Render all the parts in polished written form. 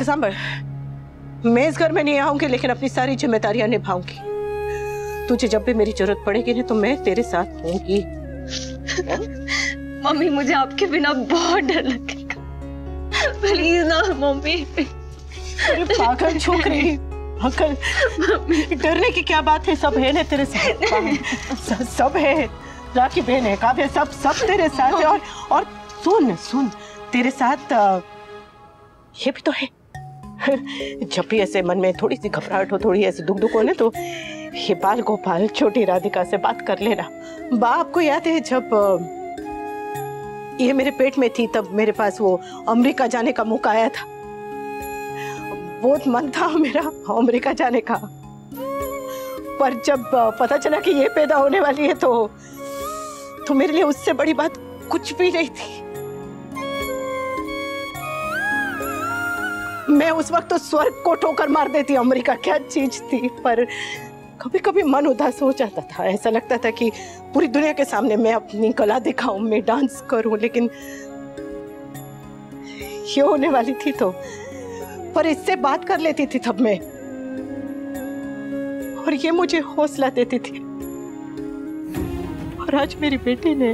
सांभर, मैं इस घर में नहीं आऊंगी लेकिन अपनी सारी जिम्मेदारियां निभाऊंगी। तुझे जब भी मेरी जरूरत पड़ेगी ना तो मैं तेरे साथ होंगी। मम्मी मुझे आपके बिना बहुत डर लगेगा, प्लीज ना मम्मी। अरे पागल छोकरी, पागल, डरने की क्या बात है, सब है ना तेरे साथ, सब है। राखी बहन है, काव्या, सब तेरे साथ है। और सुन तेरे साथ ये भी तो है। जब भी ऐसे मन में थोड़ी सी घबराहट हो, थोड़ी ऐसी दुख हो ना तो ये बाल गोपाल छोटी राधिका से बात कर लेना। बाप को याद है जब ये मेरे पेट में थी तब मेरे पास वो अमेरिका जाने का मौका आया था। बहुत मन था मेरा अमेरिका जाने का, पर जब पता चला कि ये पैदा होने वाली है तो मेरे लिए उससे बड़ी बात कुछ भी नहीं थी। मैं उस वक्त तो स्वर्ग को ठोकर मार देती, अमेरिका क्या चीज थी। पर कभी कभी मन उदास हो जाता था, ऐसा लगता था कि पूरी दुनिया के सामने मैं अपनी कला दिखाऊं, मैं डांस करूं, लेकिन ये होने वाली थी तो पर इससे बात कर लेती थी तब मैं, और ये मुझे हौसला देती थी। और आज मेरी बेटी ने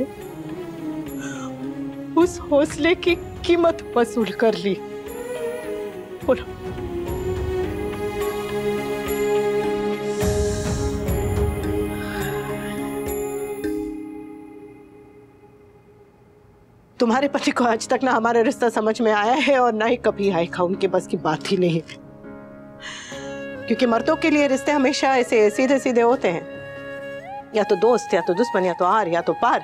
उस हौसले की कीमत वसूल कर ली। बोलो, तुम्हारे पति को आज तक ना हमारा रिश्ता समझ में आया है और ना ही कभी आएगा, उनके बस की बात ही नहीं है। क्योंकि मर्दों के लिए रिश्ते हमेशा ऐसे सीधे सीधे होते हैं, या तो दोस्त, या तो दुश्मन, या तो आर, या तो पार।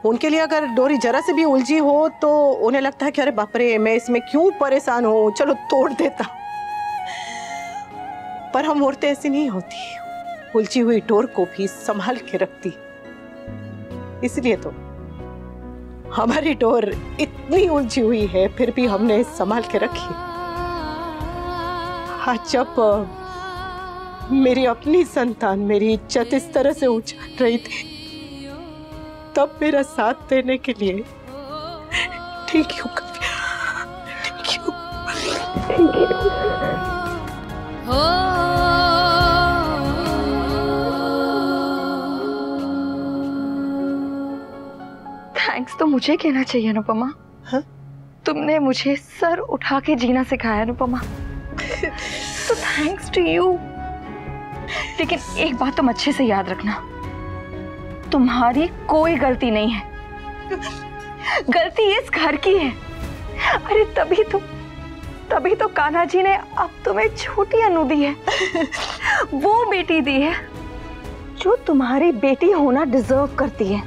उनके लिए अगर डोरी जरा से भी उलझी हो तो उन्हें लगता है कि अरे बाप रे, मैं इसमें क्यों परेशान हूं, चलो तोड़ देता। पर हम औरतें ऐसी नहीं होती, उलझी हुई डोर को भी संभाल के रखती। इसलिए तो हमारी डोर इतनी उलझी हुई है, फिर भी हमने संभाल के रखी। आज जब मेरी अपनी संतान मेरी इज्जत इस तरह से उछाल रही थी, तब मेरा साथ देने के लिए thank you, thank you, thank you. Thanks तो मुझे कहना चाहिए अनुपमा। हाँ? तुमने मुझे सर उठा के जीना सिखाया अनुपमा, तो थैंक्स टू यू। लेकिन एक बात तुम अच्छे से याद रखना, तुम्हारी कोई गलती नहीं है, गलती इस घर की है। अरे तभी तो कान्हा जी ने अब तुम्हें छोटी अनु दी है, वो बेटी दी है जो तुम्हारी बेटी होना डिजर्व करती है।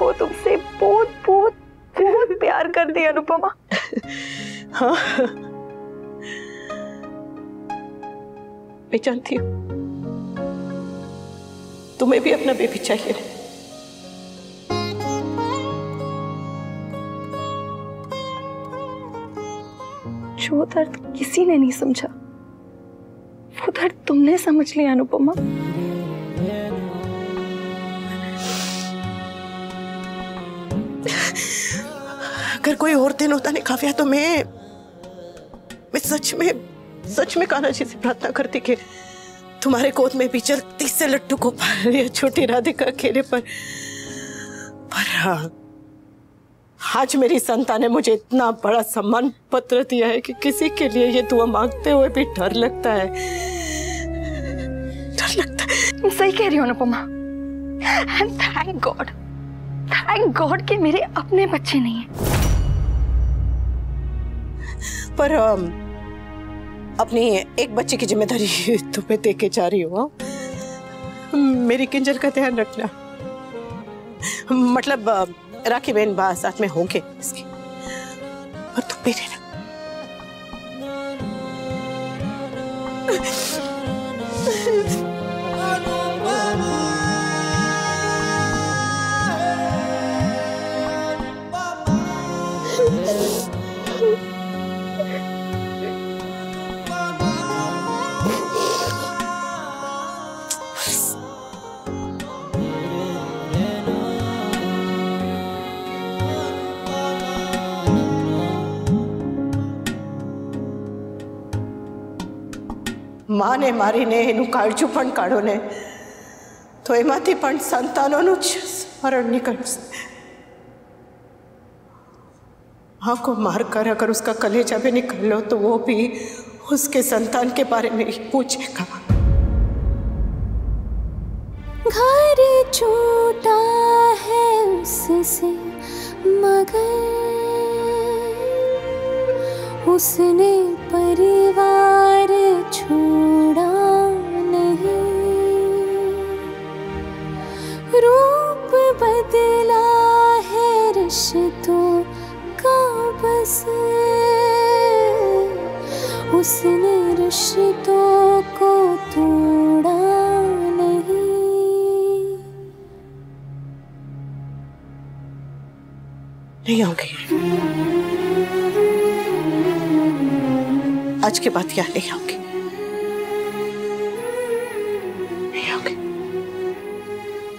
वो तुमसे बहुत बहुत बहुत प्यार करती है अनुपमा। हाँ, मैं जानती हूँ, तुम्हें भी अपना बेबी चाहिए। जो दर्द किसी ने नहीं समझा, वो दर्द तुमने समझ लिया अनुपमा। अगर कोई और दिन होता नहीं काव्या, तो मैं सच में कान्हा जी से प्रार्थना करती कि तुम्हारे गोद में भी जल्दी से लड्डू गोपाल या छोटी राधिका अकेले पर आज मेरी संतान ने मुझे इतना बड़ा सम्मान पत्र दिया है कि किसी के लिए ये दुआ मांगते हुए भी डर लगता है, डर लगता है। सही कह रही हो अनुपमा, एंड थैंक गॉड कि मेरे अपने बच्चे नहीं हैं। पर अपनी एक बच्चे की जिम्मेदारी तुम्हें दे के जा रही हो। मेरी किंजल का ध्यान रखना, मतलब राखी बहन बा साथ में होंगे इसकी, पर तुम भी रहना। માને મારીને એનું કાળજું પણ કાઢો ને તો એમાંથી પણ સંતાનોનું જ સ્મરણ निकलશે। हाँ को मार कर अगर उसका कलेजा भी निकल लो तो वो भी उसके संतान के बारे में ही पूछेगा। घर छूटा है उससे मगर उसने परिवार छोड़ा नहीं। रूप बदला है रिश्तों का बस उसने रिश्तों को तोड़ा नहीं। नहीं आऊंगी आज के बाद यहाँ नहीं आऊंगी, नहीं आऊंगी।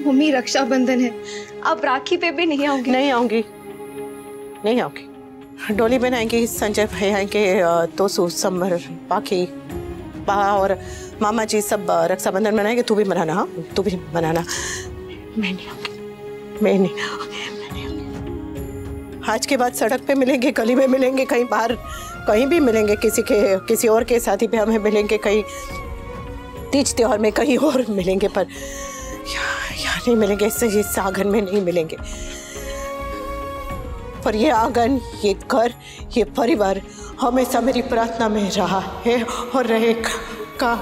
मम्मी रक्षाबंधन है, आप राखी पे भी नहीं आऊंगी? नहीं आऊंगी, नहीं आऊंगी। डोली बहन आएंगी, संजय भाई आएंगे, तोसु समर बाकी बा और मामा जी सब रक्षाबंधन मनाएंगे। तू भी मनाना, हाँ तू भी मनाना। मैं नहीं आऊंगी, मैं नहीं आऊंगी, मैं नहीं आऊंगी। आज के बाद सड़क पे मिलेंगे, गली में मिलेंगे, कहीं बाहर कहीं भी मिलेंगे, किसी और के शादी पे हमें मिलेंगे, कहीं तीज त्योहार में कहीं और मिलेंगे, पर यहाँ नहीं मिलेंगे। इस आंगन में नहीं मिलेंगे। पर ये आंगन, ये घर, ये परिवार हमेशा मेरी प्रार्थना में रहा है और रहेगा।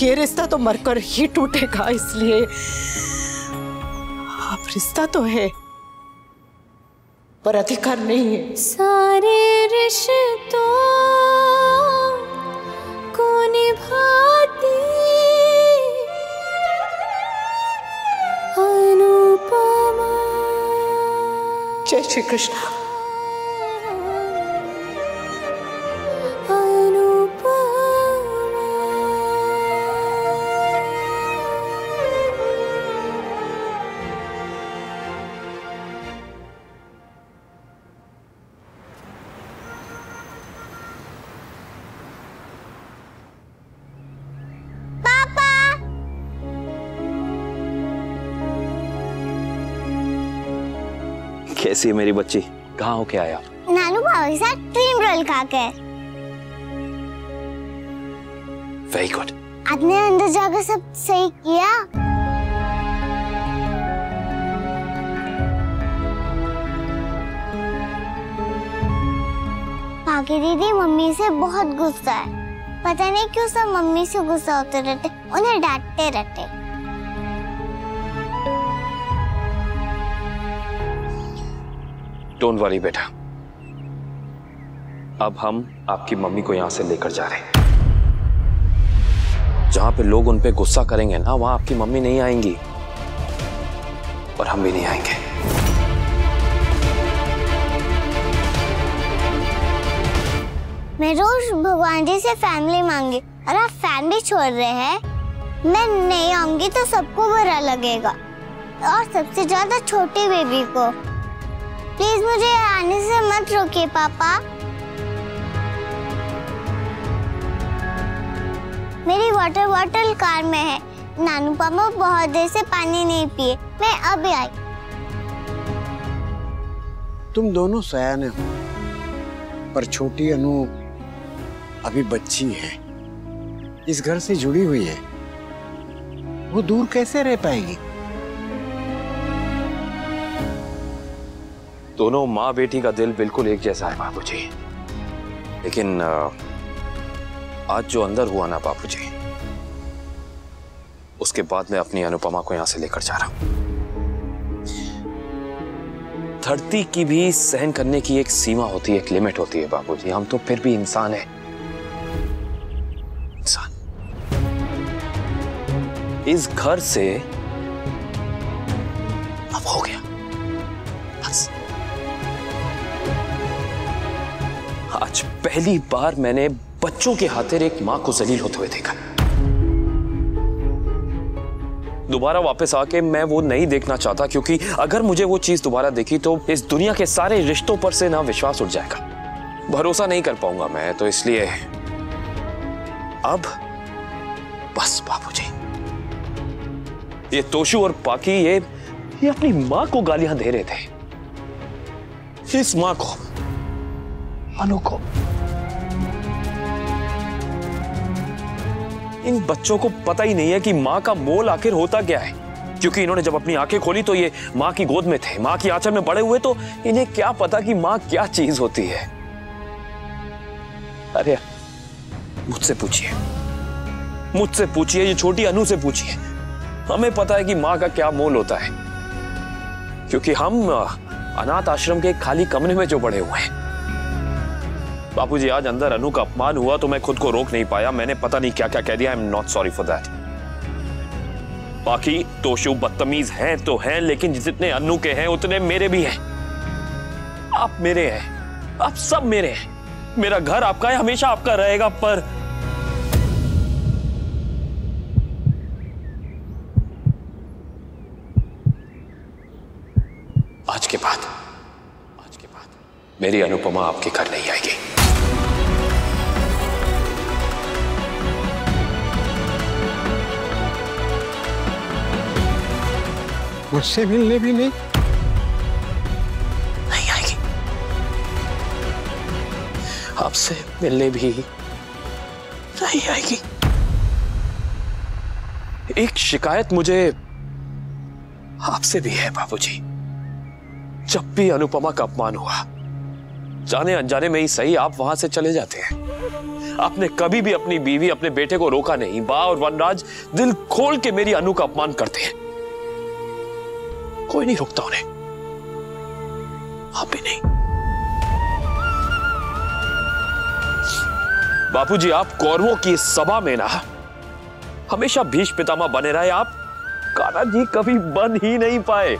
ये रिश्ता तो मरकर ही टूटेगा, इसलिए अब रिश्ता तो है पर अधिकार नहीं है। सारे रिश्तों को निभाती अनुपमा। जय श्री कृष्ण। कैसी है मेरी बच्ची? कहाँ हो के आया? नानू पापा के साथ क्रीम रोल खा के। Very good. आपने अंदर जाकर सब सही किया? भागी दीदी मम्मी से बहुत गुस्सा है। पता नहीं क्यों सब मम्मी से गुस्सा होते रहते, उन्हें डांटते रहते। डोंट वरी बेटा, अब हम आपकी मम्मी को यहां से लेकर जा रहे हैं। जहां पे लोग उन पे गुस्सा करेंगे ना, वहां आपकी मम्मी नहीं आएंगी और हम भी नहीं आएंगे। मैं रोज भगवान जी से फैमिली मांगी और आप फैमिली छोड़ रहे हैं। मैं नहीं आऊंगी तो सबको बुरा लगेगा और सबसे ज्यादा छोटी बेबी को। प्लीज मुझे आने से मत रोकिए पापा। मेरी वाटर बॉटल कार में है। नानू पापा बहुत देर से पानी नहीं पिए, मैं अभी आई। तुम दोनों सयाने हो, पर छोटी अनु अभी बच्ची है, इस घर से जुड़ी हुई है, वो दूर कैसे रह पाएगी? दोनों माँ बेटी का दिल बिल्कुल एक जैसा है बाबूजी, लेकिन आज जो अंदर हुआ ना बाबूजी, उसके बाद मैं अपनी अनुपमा को यहां से लेकर जा रहा हूं। धरती की भी सहन करने की एक सीमा होती है, एक लिमिट होती है बाबूजी। हम तो फिर भी इंसान हैं, इंसान। इस घर से अब हो गया बस। आज पहली बार मैंने बच्चों के हाथे एक मां को जलील होते हुए देखा। दोबारा वापस आके मैं वो नहीं देखना चाहता, क्योंकि अगर मुझे वो चीज दोबारा देखी तो इस दुनिया के सारे रिश्तों पर से ना विश्वास उठ जाएगा, भरोसा नहीं कर पाऊंगा मैं। तो इसलिए अब बस बाबूजी, ये तोशु और पाकी ये अपनी मां को गालियां दे रहे थे, इस मां को, अनु को। इन बच्चों को पता ही नहीं है कि मां का मोल आखिर होता क्या है, क्योंकि इन्होंने जब अपनी आंखें खोली तो ये मां की गोद में थे, मां की आंचल में बड़े हुए, तो इन्हें क्या पता कि मां क्या चीज होती है। अरे मुझसे पूछिए, मुझसे पूछिए, ये छोटी अनु से पूछिए, हमें पता है कि मां का क्या मोल होता है, क्योंकि हम अनाथ आश्रम के खाली कमरे में जो बड़े हुए हैं। बापूजी, आज अंदर अनु का अपमान हुआ तो मैं खुद को रोक नहीं पाया, मैंने पता नहीं क्या क्या कह दिया। I am not sorry for that. बाकी तोशु बदतमीज हैं तो हैं, लेकिन जितने अनु के हैं उतने मेरे भी हैं। आप मेरे हैं, आप सब मेरे हैं, मेरा घर आपका है, हमेशा आपका रहेगा। पर आज के बाद मेरी अनुपमा आपके घर नहीं आएगी। मुझसे मिलने भी नहीं आएगी, आपसे मिलने भी नहीं आएगी। एक शिकायत मुझे आपसे भी है बाबूजी। जब भी अनुपमा का अपमान हुआ, जाने अनजाने में ही सही, आप वहां से चले जाते हैं। आपने कभी भी अपनी बीवी, अपने बेटे को रोका नहीं। बा और वनराज दिल खोल के मेरी अनु का अपमान करते हैं, कोई नहीं रोकता उन्हें, आप भी नहीं। बापूजी, आप कौरवों की इस सभा में ना हमेशा भीष्म पितामह बने रहे, आप कान्हा जी कभी बन ही नहीं पाए।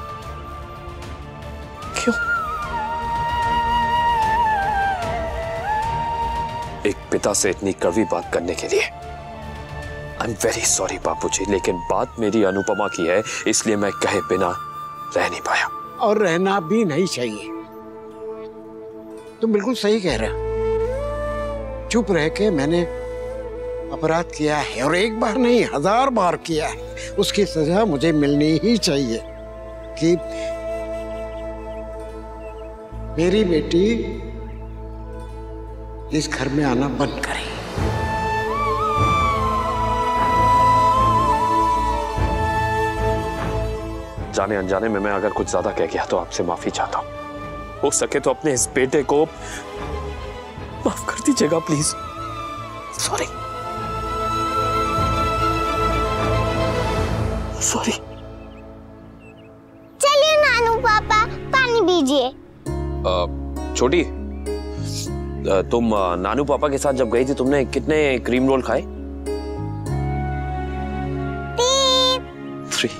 क्यों? एक पिता से इतनी कड़वी बात करने के लिए आई एम वेरी सॉरी बापूजी, लेकिन बात मेरी अनुपमा की है, इसलिए मैं कहे बिना रह नहीं पाया। और रहना भी नहीं चाहिए। तुम बिल्कुल सही कह रहे हो। चुप रह के मैंने अपराध किया है, और एक बार नहीं 1000 बार किया है। उसकी सजा मुझे मिलनी ही चाहिए कि मेरी बेटी इस घर में आना बंद करे। जाने अनजाने में मैं अगर कुछ ज्यादा कह गया तो आपसे माफी चाहता हूं। हो सके तो अपने इस बेटे को माफ कर दीजिएगा प्लीज। Sorry sorry. चलिए नानू पापा, पानी पीजिए। छोटी, तुम नानू पापा के साथ जब गई थी, तुमने कितने क्रीम रोल खाए? 3।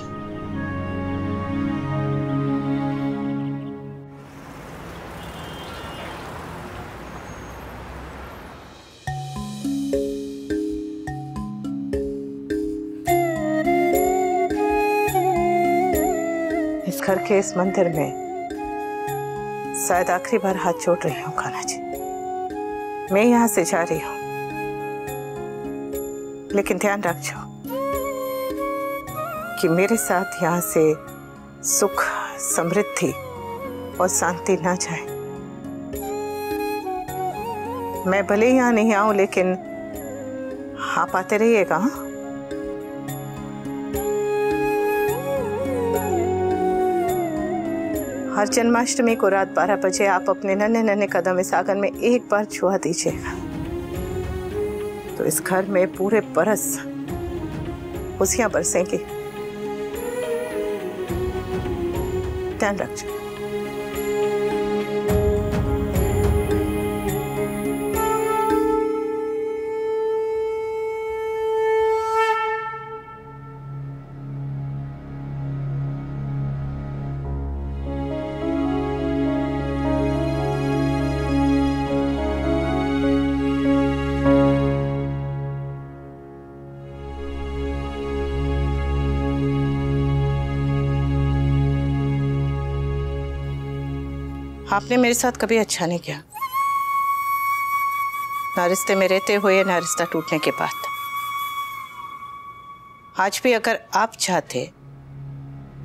इस घर के इस मंदिर में शायद आखिरी बार हाथ जोड़ रही हूँ कान्हा जी। मैं यहाँ से जा रही हूँ, लेकिन ध्यान रखो कि मेरे साथ यहाँ से सुख, समृद्धि और शांति ना जाए। मैं भले यहाँ नहीं आऊं, लेकिन आप आते रहिएगा। हाँ? हर जन्माष्टमी को रात 12 बजे आप अपने नन्हे नन्हे कदम इस आंगन में एक बार छुआ दीजिएगा, तो इस घर में पूरे बरस खुशियां बरसेंगी। ध्यान रखिए। आपने मेरे साथ कभी अच्छा नहीं किया, ना रिश्ते में रहते हुए ना रिश्ता टूटने के बाद। आज भी अगर आप चाहते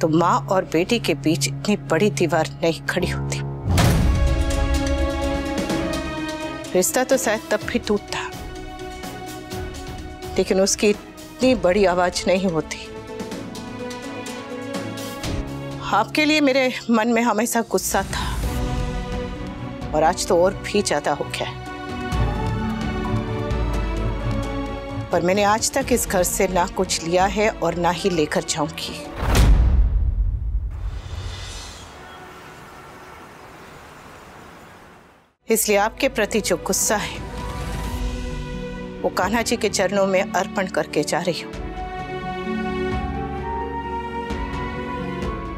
तो माँ और बेटी के बीच इतनी बड़ी दीवार नहीं खड़ी होती। रिश्ता तो शायद तब भी टूटता, लेकिन उसकी इतनी बड़ी आवाज नहीं होती। आपके लिए मेरे मन में हमेशा गुस्सा था, और आज तो और भी ज्यादा हो गया है। पर मैंने आज तक इस घर से ना कुछ लिया है और ना ही लेकर जाऊंगी। इसलिए आपके प्रति जो गुस्सा है वो कान्हा जी के चरणों में अर्पण करके जा रही हूं।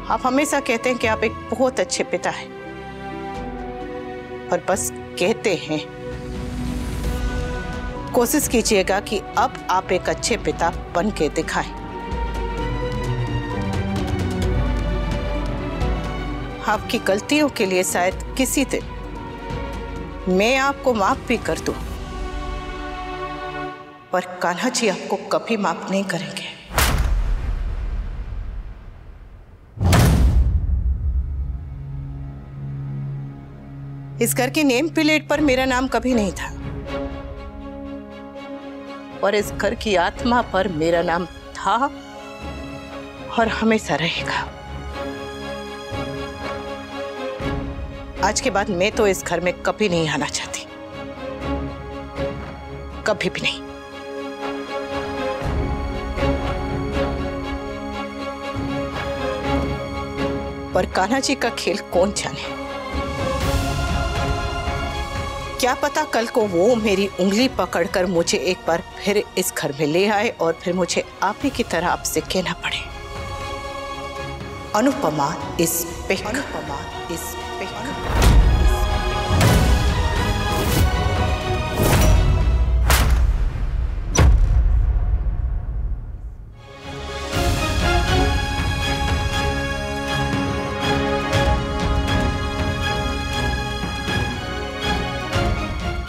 आप हमेशा कहते हैं कि आप एक बहुत अच्छे पिता हैं, पर बस कहते हैं। कोशिश कीजिएगा कि अब आप एक अच्छे पिता बन के दिखाएं। आपकी गलतियों के लिए शायद किसी दिन मैं आपको माफ भी कर दूं, पर कान्हा जी आपको कभी माफ नहीं करेंगे। इस घर की नेम प्लेट पर मेरा नाम कभी नहीं था, और इस घर की आत्मा पर मेरा नाम था और हमेशा रहेगा। आज के बाद मैं तो इस घर में कभी नहीं आना चाहती, कभी भी नहीं। पर कान्हा जी का खेल कौन जाने, क्या पता कल को वो मेरी उंगली पकड़कर मुझे एक बार फिर इस घर में ले आए और फिर मुझे आप ही की तरह आपसे कहना पड़े, Anupama is pick, Anupama is pick.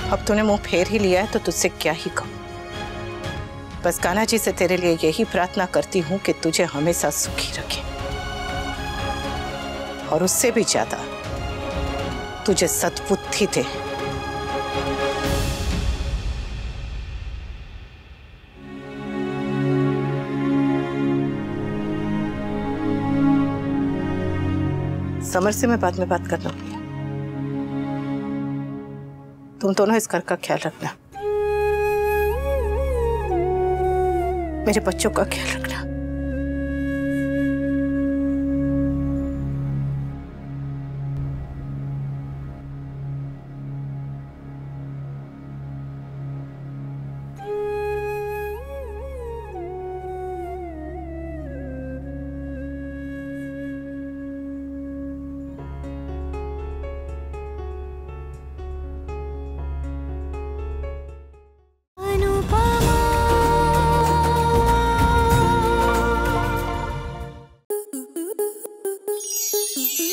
अब तूने मुंह फेर ही लिया है तो तुझसे क्या ही कहूं। बस कान्हा जी से तेरे लिए यही प्रार्थना करती हूं कि तुझे हमेशा सुखी रखे, और उससे भी ज्यादा तुझे सद्बुद्धि दे। समर से मैं बाद में बात करना हूं। तुम दोनों इस घर का ख्याल रखना, मेरे बच्चों का ख्याल रखना।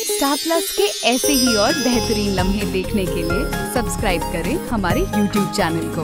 स्टार प्लस के ऐसे ही और बेहतरीन लम्हे देखने के लिए सब्सक्राइब करें हमारे YouTube चैनल को।